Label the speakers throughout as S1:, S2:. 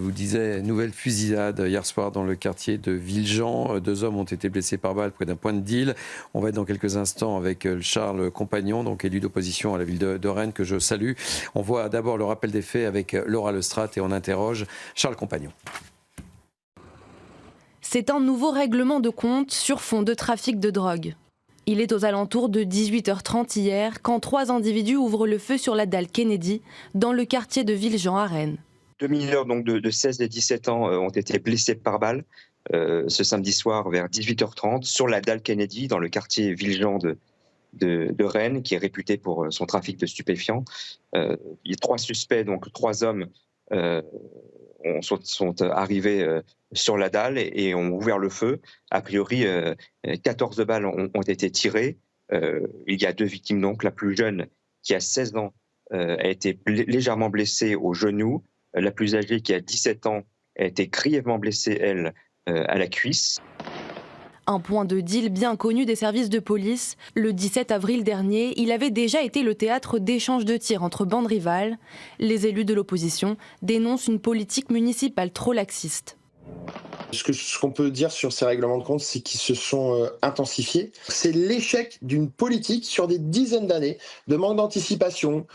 S1: vous disais, nouvelle fusillade hier soir dans le quartier de Villejean. 2 hommes ont été blessés par balle près d'un point de deal. On va être dans quelques instants avec Charles Compagnon, donc élu d'opposition à la ville de Rennes, que je salue. On voit d'abord le rappel des faits avec Laura Lestrade et on interroge Charles Compagnon.
S2: C'est un nouveau règlement de compte sur fond de trafic de drogue. Il est aux alentours de 18h30 hier quand 3 individus ouvrent le feu sur la dalle Kennedy dans le quartier de Villejean à Rennes.
S3: 2 mineurs donc de 16 et 17 ans ont été blessés par balle ce samedi soir vers 18h30 sur la dalle Kennedy dans le quartier Villejean de Rennes, qui est réputé pour son trafic de stupéfiants. Il y a 3 suspects, donc 3 hommes sont arrivés sur la dalle et ont ouvert le feu. A priori, 14 balles ont été tirées. Il y a 2 victimes, donc la plus jeune, qui a 16 ans, a été légèrement blessée au genou. La plus âgée, qui a 17 ans, a été grièvement blessée, elle, à la cuisse.
S2: Un point de deal bien connu des services de police. Le 17 avril dernier, il avait déjà été le théâtre d'échanges de tirs entre bandes rivales. Les élus de l'opposition dénoncent une politique municipale trop laxiste.
S4: Ce qu'on peut dire sur ces règlements de compte, c'est qu'ils se sont intensifiés. C'est l'échec d'une politique sur des dizaines d'années de manque d'anticipation,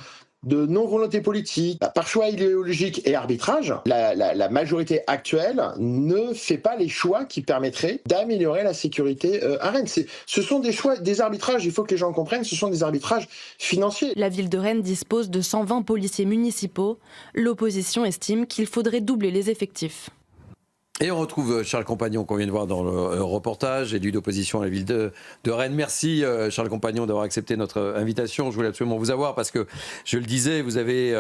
S4: de non-volonté politique, par choix idéologique et arbitrage. La majorité actuelle ne fait pas les choix qui permettraient d'améliorer la sécurité à Rennes. Ce sont des choix, des arbitrages, il faut que les gens comprennent, ce sont des arbitrages financiers.
S2: La ville de Rennes dispose de 120 policiers municipaux. L'opposition estime qu'il faudrait doubler les effectifs.
S1: Et on retrouve Charles Compagnon qu'on vient de voir dans le reportage, élu d'opposition à la ville de Rennes. Merci Charles Compagnon d'avoir accepté notre invitation. Je voulais absolument vous avoir parce que, je le disais, vous avez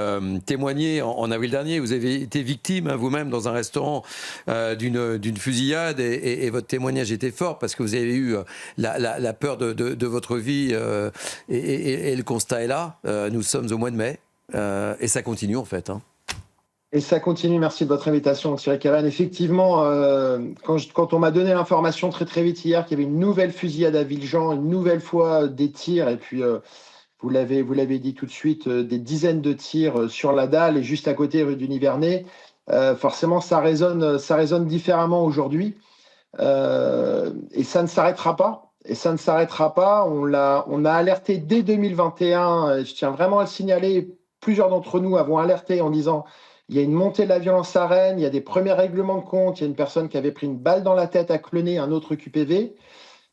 S1: témoigné en avril dernier. Vous avez été victime vous-même dans un restaurant d'une fusillade et votre témoignage était fort parce que vous avez eu la peur de votre vie et le constat est là. Nous sommes au mois de mai et ça continue en fait.
S5: Et ça continue, merci de votre invitation, Thierry Caban. Effectivement, quand on m'a donné l'information très vite hier qu'il y avait une nouvelle fusillade à Villejean, une nouvelle fois des tirs, et puis vous l'avez dit tout de suite, des dizaines de tirs sur la dalle et juste à côté rue du Nivernais, forcément ça résonne différemment aujourd'hui. Et ça ne s'arrêtera pas. On a alerté dès 2021, je tiens vraiment à le signaler, plusieurs d'entre nous avons alerté en disant il y a une montée de la violence à Rennes, il y a des premiers règlements de compte, il y a une personne qui avait pris une balle dans la tête à Clenay, un autre QPV.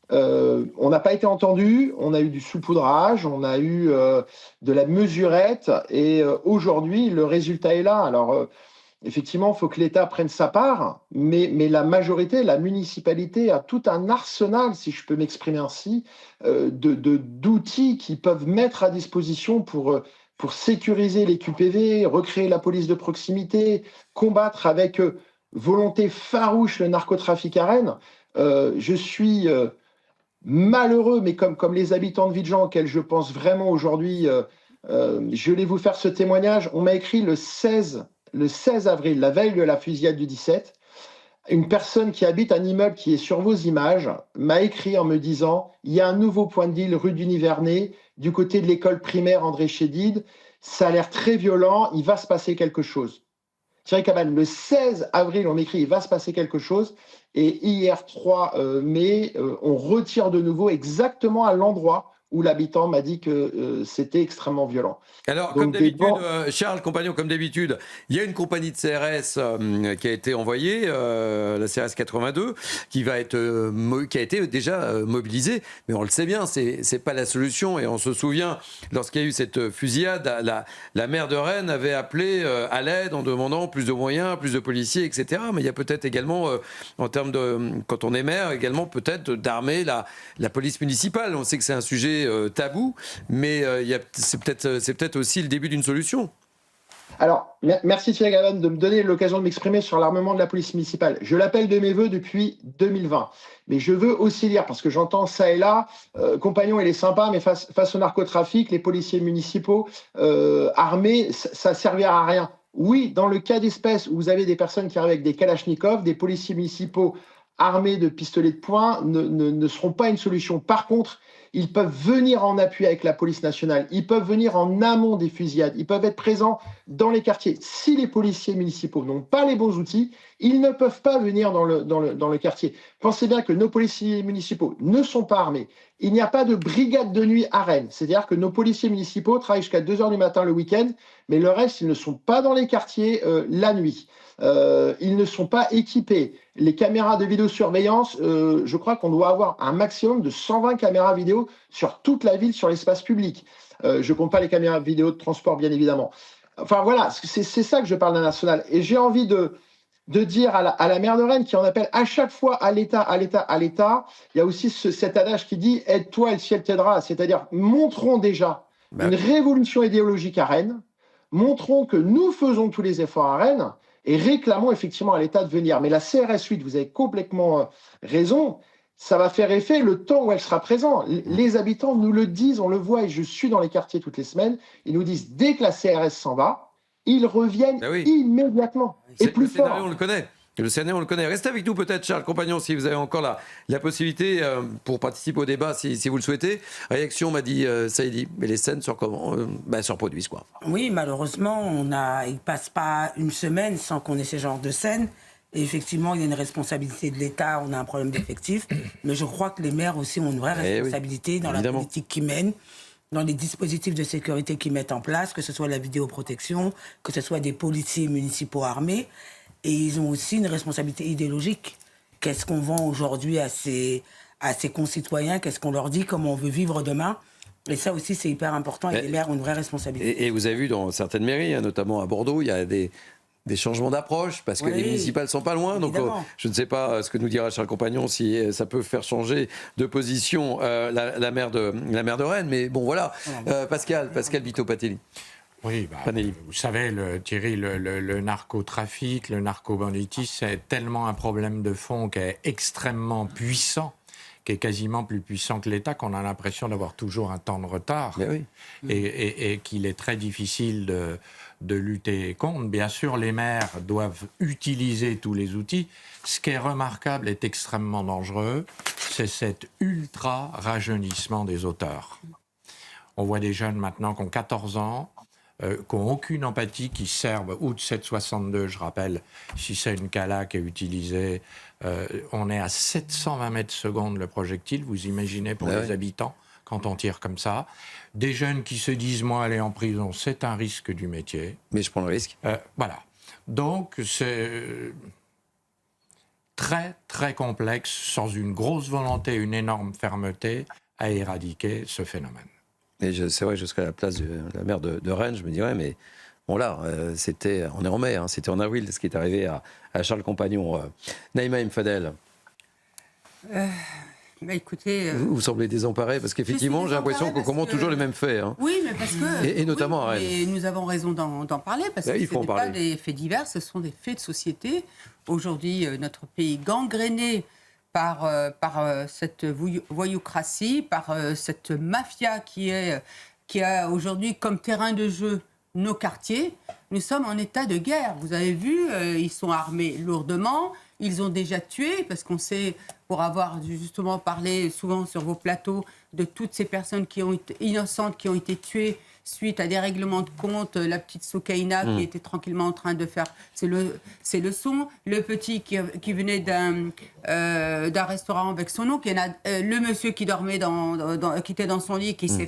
S5: On n'a pas été entendu, on a eu du saupoudrage, on a eu de la mesurette et aujourd'hui, le résultat est là. Alors, effectivement, il faut que l'État prenne sa part, mais la majorité, la municipalité a tout un arsenal, si je peux m'exprimer ainsi, d'outils qu'ils peuvent mettre à disposition pour sécuriser les QPV, recréer la police de proximité, combattre avec volonté farouche le narcotrafic à Rennes. Je suis malheureux, mais comme les habitants de Villejean auxquels je pense vraiment aujourd'hui, je vais vous faire ce témoignage. On m'a écrit le 16 avril, la veille de la fusillade du 17, une personne qui habite un immeuble qui est sur vos images m'a écrit en me disant « Il y a un nouveau point de deal rue du Nivernais, du côté de l'école primaire André Chédid. Ça a l'air très violent, il va se passer quelque chose. » Thierry Caban, le 16 avril, on m'écrit « Il va se passer quelque chose ». Et hier, 3 mai, on retire de nouveau exactement à l'endroit où l'habitant m'a dit que c'était extrêmement violent.
S1: Alors, comme d'habitude, Charles Compagnon, comme d'habitude, il y a une compagnie de CRS qui a été envoyée, la CRS 82, qui a été déjà mobilisée. Mais on le sait bien, c'est pas la solution. Et on se souvient, lorsqu'il y a eu cette fusillade, la maire de Rennes avait appelé à l'aide en demandant plus de moyens, plus de policiers, etc. Mais il y a peut-être également, en termes de, quand on est maire, également peut-être d'armer la police municipale. On sait que c'est un sujet tabou, mais c'est peut-être aussi le début d'une solution.
S5: Alors, merci Thierry Caban de me donner l'occasion de m'exprimer sur l'armement de la police municipale. Je l'appelle de mes voeux depuis 2020. Mais je veux aussi dire, parce que j'entends ça et là, Compagnon, il est sympa, mais face au narcotrafic, les policiers municipaux armés, ça ne servira à rien. Oui, dans le cas d'espèce où vous avez des personnes qui arrivent avec des kalachnikovs, des policiers municipaux armés de pistolets de poing ne seront pas une solution. Par contre, ils peuvent venir en appui avec la police nationale, ils peuvent venir en amont des fusillades, ils peuvent être présents dans les quartiers. Si les policiers municipaux n'ont pas les bons outils, ils ne peuvent pas venir dans le quartier. Pensez bien que nos policiers municipaux ne sont pas armés. Il n'y a pas de brigade de nuit à Rennes. C'est-à-dire que nos policiers municipaux travaillent jusqu'à 2 h du matin le week-end, mais le reste, ils ne sont pas dans les quartiers la nuit. Ils ne sont pas équipés. Les caméras de vidéosurveillance, je crois qu'on doit avoir un maximum de 120 caméras vidéo sur toute la ville, sur l'espace public. Je ne compte pas les caméras vidéo de transport, bien évidemment. Enfin voilà, c'est ça que je parle d'un national. Et j'ai envie de dire à la maire de Rennes, qui en appelle à chaque fois à l'État, à l'État, à l'État, il y a aussi cet adage qui dit « aide-toi et le ciel t'aidera ». C'est-à-dire, montrons déjà une révolution idéologique à Rennes, montrons que nous faisons tous les efforts à Rennes et réclamons effectivement à l'État de venir. Mais la CRS 8, vous avez complètement raison, ça va faire effet le temps où elle sera présente. Les habitants nous le disent, on le voit, et je suis dans les quartiers toutes les semaines, ils nous disent dès que la CRS s'en va, ils reviennent immédiatement et plus fort.
S1: Le scénario, on le connaît. Le scénario, on le connaît. Restez avec nous peut-être, Charles Compagnon, si vous avez encore la possibilité pour participer au débat, si vous le souhaitez. Réaction, m'a dit Saïdi. Mais les scènes se reproduisent, quoi.
S6: Oui, malheureusement, il ne passe pas une semaine sans qu'on ait ce genre de scènes. Et effectivement, il y a une responsabilité de l'État, on a un problème d'effectifs. Mais je crois que les maires aussi ont une vraie responsabilité dans la politique qu'ils mènent, dans les dispositifs de sécurité qu'ils mettent en place, que ce soit la vidéoprotection, que ce soit des policiers municipaux armés. Et ils ont aussi une responsabilité idéologique. Qu'est-ce qu'on vend aujourd'hui à ces concitoyens? Qu'est-ce qu'on leur dit? Comment on veut vivre demain? Et ça aussi, c'est hyper important. Et les maires ont une vraie responsabilité.
S1: Et vous avez vu dans certaines mairies, notamment à Bordeaux, il y a des changements d'approche, parce que les municipales sont pas loin. Donc, je ne sais pas ce que nous dira Charles Compagnon, si ça peut faire changer de position la maire de Rennes. Mais bon, voilà. Pascal Vito-Patelli.
S7: Oui, vous savez, Thierry, le narcotrafic, le narcobanditisme, c'est tellement un problème de fond qui est extrêmement puissant, qui est quasiment plus puissant que l'État, qu'on a l'impression d'avoir toujours un temps de retard et qu'il est très difficile de lutter contre. Bien sûr, les maires doivent utiliser tous les outils. Ce qui est remarquable est extrêmement dangereux, c'est cet ultra-rajeunissement des auteurs. On voit des jeunes maintenant qui ont 14 ans, qui n'ont aucune empathie, qui servent ou de 7,62, je rappelle, si c'est une Cala qui est utilisée, on est à 720 mètres secondes le projectile, vous imaginez pour les habitants, quand on tire comme ça. Des jeunes qui se disent, moi, aller en prison, c'est un risque du métier.
S1: Mais je prends le risque.
S7: Voilà. Donc, c'est très, très complexe, sans une grosse volonté, une énorme fermeté, à éradiquer ce phénomène.
S1: Et c'est vrai que je serais à la place de la maire de Rennes, je me dirais, mais bon là, on est en mai, c'était en avril ce qui est arrivé à Charles Compagnon. Naïma M. Fadel.
S8: Écoutez,
S1: vous semblez désemparé, parce qu'effectivement, j'ai l'impression qu'on commente toujours les mêmes faits.
S8: Oui, mais parce que...
S1: Et notamment à Rennes.
S8: Et nous avons raison d'en parler, parce que ce n'est pas des faits divers, ce sont des faits de société. Aujourd'hui, notre pays gangréné par cette voyoucratie, par cette mafia qui a aujourd'hui comme terrain de jeu nos quartiers. Nous sommes en état de guerre. Vous avez vu, ils sont armés lourdement, ils ont déjà tué, parce qu'on sait, pour avoir justement parlé souvent sur vos plateaux, de toutes ces personnes qui ont été innocentes, qui ont été tuées suite à des règlements de compte, la petite Soukaina qui était tranquillement en train de faire ses leçons, le petit qui venait d'un restaurant avec son oncle, le monsieur qui dormait qui était dans son lit, qui s'est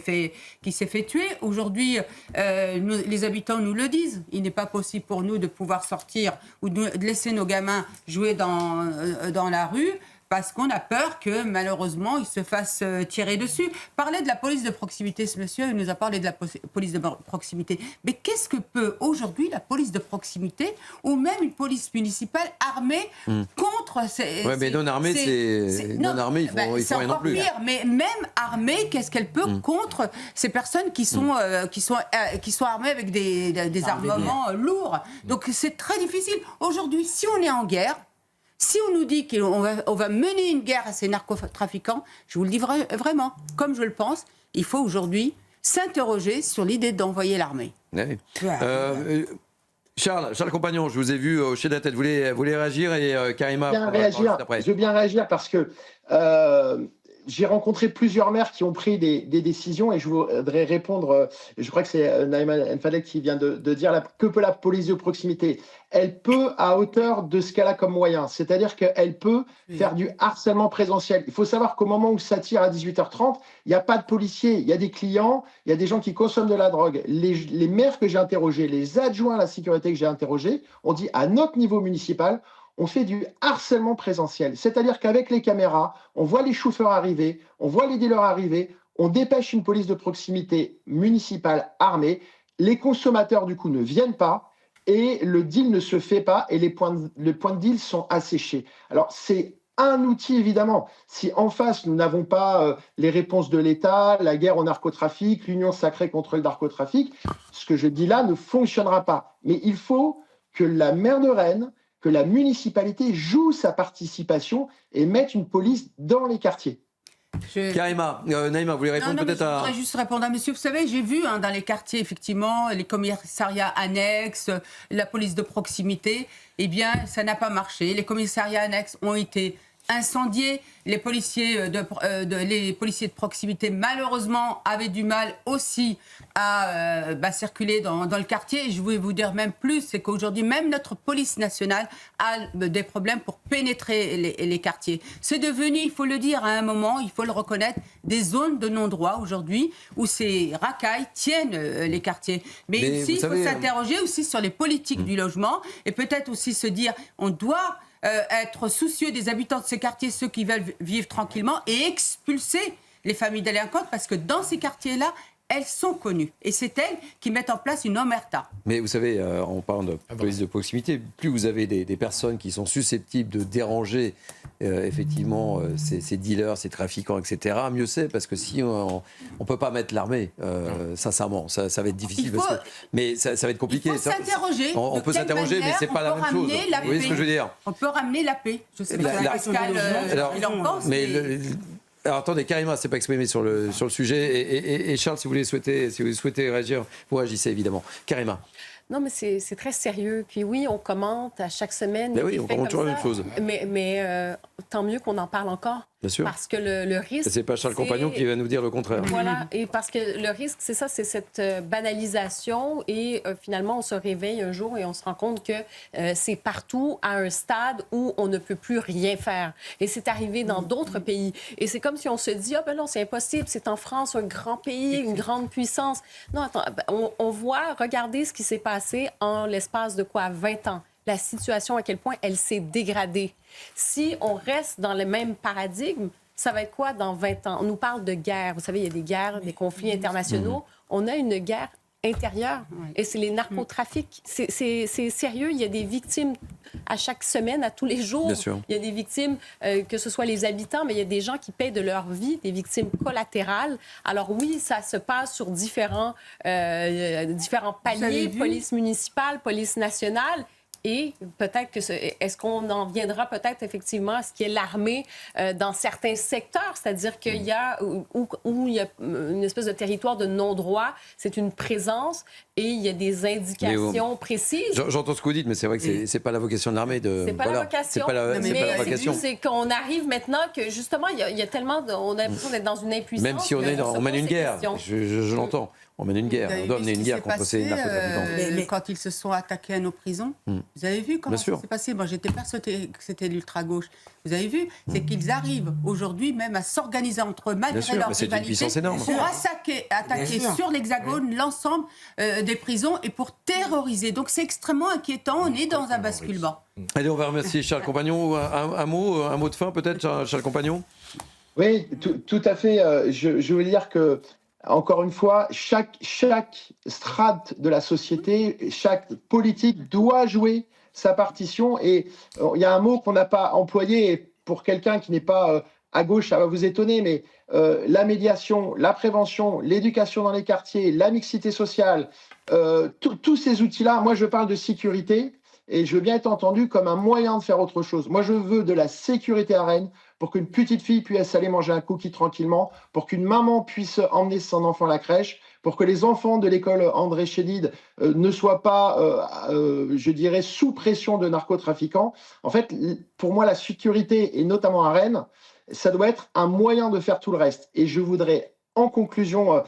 S8: fait tuer. Aujourd'hui, les habitants nous le disent, il n'est pas possible pour nous de pouvoir sortir ou de laisser nos gamins jouer dans la rue, parce qu'on a peur que, malheureusement, ils se fassent tirer dessus. Parler de la police de proximité, ce monsieur, il nous a parlé de la police de proximité. Mais qu'est-ce que peut aujourd'hui la police de proximité, ou même une police municipale armée contre ces...
S1: Oui, mais non armée, non armée, il faut rien non plus.
S8: Pire, mais même armée, qu'est-ce qu'elle peut contre ces personnes qui sont armées avec des armements lourds. Donc c'est très difficile. Aujourd'hui, si on est en guerre, si on nous dit qu'on va mener une guerre à ces narcotrafiquants, je vous le dis vraiment, comme je le pense, il faut aujourd'hui s'interroger sur l'idée d'envoyer l'armée.
S1: Oui. Charles Compagnon, je vous ai vu hocher la tête. Vous voulez réagir, et Karima...
S5: Je veux bien réagir parce que... j'ai rencontré plusieurs maires qui ont pris des décisions et je voudrais répondre, je crois que c'est Naïma Nfadek qui vient de dire, que peut la police de proximité ? Elle peut à hauteur de ce qu'elle a comme moyen, c'est-à-dire qu'elle peut faire du harcèlement présentiel. Il faut savoir qu'au moment où ça tire à 18h30, il n'y a pas de policiers, il y a des clients, il y a des gens qui consomment de la drogue. Les maires que j'ai interrogés, les adjoints à la sécurité que j'ai interrogés, ont dit à notre niveau municipal, on fait du harcèlement présentiel. C'est-à-dire qu'avec les caméras, on voit les chauffeurs arriver, on voit les dealers arriver, on dépêche une police de proximité municipale armée, les consommateurs du coup ne viennent pas, et le deal ne se fait pas et les points de deal sont asséchés. Alors, c'est un outil, évidemment. Si en face, nous n'avons pas les réponses de l'État, la guerre au narcotrafic, l'union sacrée contre le narcotrafic, ce que je dis là ne fonctionnera pas. Mais il faut que la maire de Rennes, que la municipalité joue sa participation et mette une police dans les quartiers.
S1: Karima, Naïma, vous voulez répondre peut-être à...
S8: Je voudrais juste répondre à monsieur. Vous savez, j'ai vu dans les quartiers, effectivement, les commissariats annexes, la police de proximité. Eh bien, ça n'a pas marché. Les commissariats annexes ont été incendiés. Les policiers de proximité, malheureusement, avaient du mal aussi à circuler dans le quartier. Et je voulais vous dire même plus, c'est qu'aujourd'hui, même notre police nationale a des problèmes pour pénétrer les quartiers. C'est devenu, il faut le dire, à un moment, il faut le reconnaître, des zones de non-droit aujourd'hui où ces racailles tiennent les quartiers. Mais aussi, il faut s'interroger aussi sur les politiques du logement et peut-être aussi se dire, on doit être soucieux des habitants de ces quartiers, ceux qui veulent vivre tranquillement, et expulser les familles délinquantes, parce que dans ces quartiers-là, elles sont connues. Et c'est elles qui mettent en place une omerta.
S1: Mais vous savez, on parle de police de proximité, plus vous avez des personnes qui sont susceptibles de déranger effectivement ces dealers, ces trafiquants, etc., mieux c'est, parce que si on ne peut pas mettre l'armée, sincèrement, ça va être difficile. Mais ça va être compliqué.
S8: Il faut s'interroger.
S1: On peut s'interroger, mais ce n'est pas la même chose. Vous voyez ce que je veux dire ?
S8: On peut ramener la paix. Je sais pas Pascal, il en pense.
S1: Alors attendez, Karima s'est pas exprimée sur le sujet. Et Charles, si vous souhaitez réagir, vous réagissez évidemment. Karima.
S9: Non, mais c'est très sérieux. Puis oui, on commente à chaque semaine.
S1: Ben oui, on commente toujours la même chose.
S9: Mais tant mieux qu'on en parle encore.
S1: Bien sûr.
S9: Parce que le risque...
S1: C'est pas Charles Compagnon qui va nous dire le contraire.
S9: Voilà, et parce que le risque, c'est ça, c'est cette banalisation et finalement, on se réveille un jour et on se rend compte que c'est partout à un stade où on ne peut plus rien faire. Et c'est arrivé dans d'autres pays. Et c'est comme si on se dit, ah ben non, c'est impossible, c'est en France, un grand pays, une grande puissance. Non, attends, on voit, regardez ce qui s'est passé en l'espace de quoi, 20 ans. La situation, à quel point elle s'est dégradée. Si on reste dans le même paradigme, ça va être quoi dans 20 ans? On nous parle de guerre. Vous savez, il y a des guerres, des conflits internationaux. On a une guerre intérieure et c'est les narcotrafics. C'est sérieux. Il y a des victimes à chaque semaine, à tous les jours.
S1: Bien sûr.
S9: Il y a des victimes, que ce soit les habitants, mais il y a des gens qui paient de leur vie, des victimes collatérales. Alors oui, ça se passe sur différents paliers, police municipale, police nationale. Et peut-être que est-ce qu'on en viendra peut-être effectivement à ce qui est l'armée dans certains secteurs, c'est-à-dire qu'il y a où il y a une espèce de territoire de non-droit, c'est une présence et il y a des indications précises.
S1: J'entends ce que vous dites, mais c'est vrai que c'est pas la vocation de l'armée de.
S9: C'est pas la vocation.
S1: C'est pas la vocation.
S9: C'est qu'on arrive maintenant que justement il y a tellement, on a l'impression d'être dans une impuissance.
S1: Même si on mène une guerre, je l'entends. On mène une guerre, on doit mener une guerre contre ces narcotrafiquants.
S8: Mais quand ils se sont attaqués à nos prisons, vous avez vu comment ça s'est passé? Moi, j'étais persuadée que c'était l'ultra-gauche. Vous avez vu? C'est qu'ils arrivent aujourd'hui même à s'organiser entre eux, malgré leur rivalité, pour attaquer sur l'Hexagone l'ensemble des prisons et pour terroriser. Donc c'est extrêmement inquiétant, on est dans un basculement.
S1: Allez, on va remercier Charles Compagnon. Un mot de fin peut-être, Charles Compagnon?
S5: Oui, tout à fait. Je veux dire que encore une fois, chaque strate de la société, chaque politique doit jouer sa partition. Et il y a un mot qu'on n'a pas employé, et pour quelqu'un qui n'est pas à gauche, ça va vous étonner, mais la médiation, la prévention, l'éducation dans les quartiers, la mixité sociale, tous ces outils-là, moi je parle de sécurité et je veux bien être entendu comme un moyen de faire autre chose. Moi je veux de la sécurité à Rennes, pour qu'une petite fille puisse aller manger un cookie tranquillement, pour qu'une maman puisse emmener son enfant à la crèche, pour que les enfants de l'école André Chédid ne soient pas, je dirais, sous pression de narcotrafiquants. En fait, pour moi, la sécurité, et notamment à Rennes, ça doit être un moyen de faire tout le reste. Et je voudrais, en conclusion,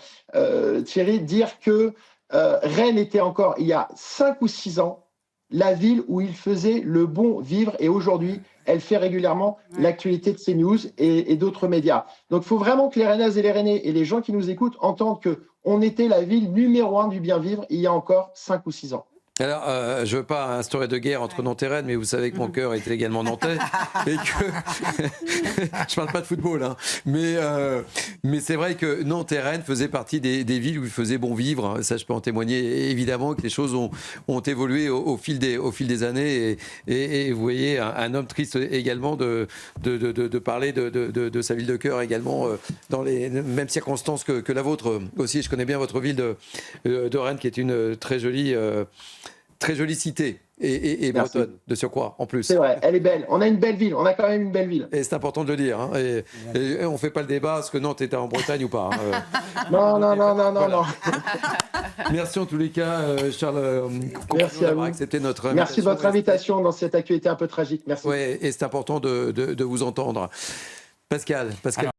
S5: Thierry, dire que Rennes était encore, il y a 5 ou 6 ans, la ville où il faisait le bon vivre. Et aujourd'hui, elle fait régulièrement l'actualité de CNews et d'autres médias. Donc, il faut vraiment que les Rennaises et les Rennais et les gens qui nous écoutent entendent qu'on était la ville numéro 1 du bien vivre il y a encore 5 ou 6 ans.
S1: Alors, je ne veux pas instaurer de guerre entre Nantes et Rennes, mais vous savez que mon cœur est également nantais. Et que... je ne parle pas de football, hein. Mais c'est vrai que Nantes et Rennes faisaient partie des villes où il faisait bon vivre. Ça, je peux en témoigner. Évidemment que les choses ont évolué au fil des années. Et vous voyez, un homme triste également de parler de sa ville de cœur également dans les mêmes circonstances que la vôtre aussi. Je connais bien votre ville de Rennes, qui est une très jolie cité et bretonne, de surcroît, en plus.
S5: C'est vrai, elle est belle. On a une belle ville, on a quand même une belle ville.
S1: Et c'est important de le dire. Hein. Et on ne fait pas le débat, est-ce que Nantes est en Bretagne ou pas.
S5: Non.
S1: Merci en tous les cas, Charles.
S5: Merci d'avoir
S1: accepté notre invitation.
S5: Merci de votre invitation dans cette actualité un peu tragique. Merci.
S1: Ouais, et c'est important de vous entendre. Pascal.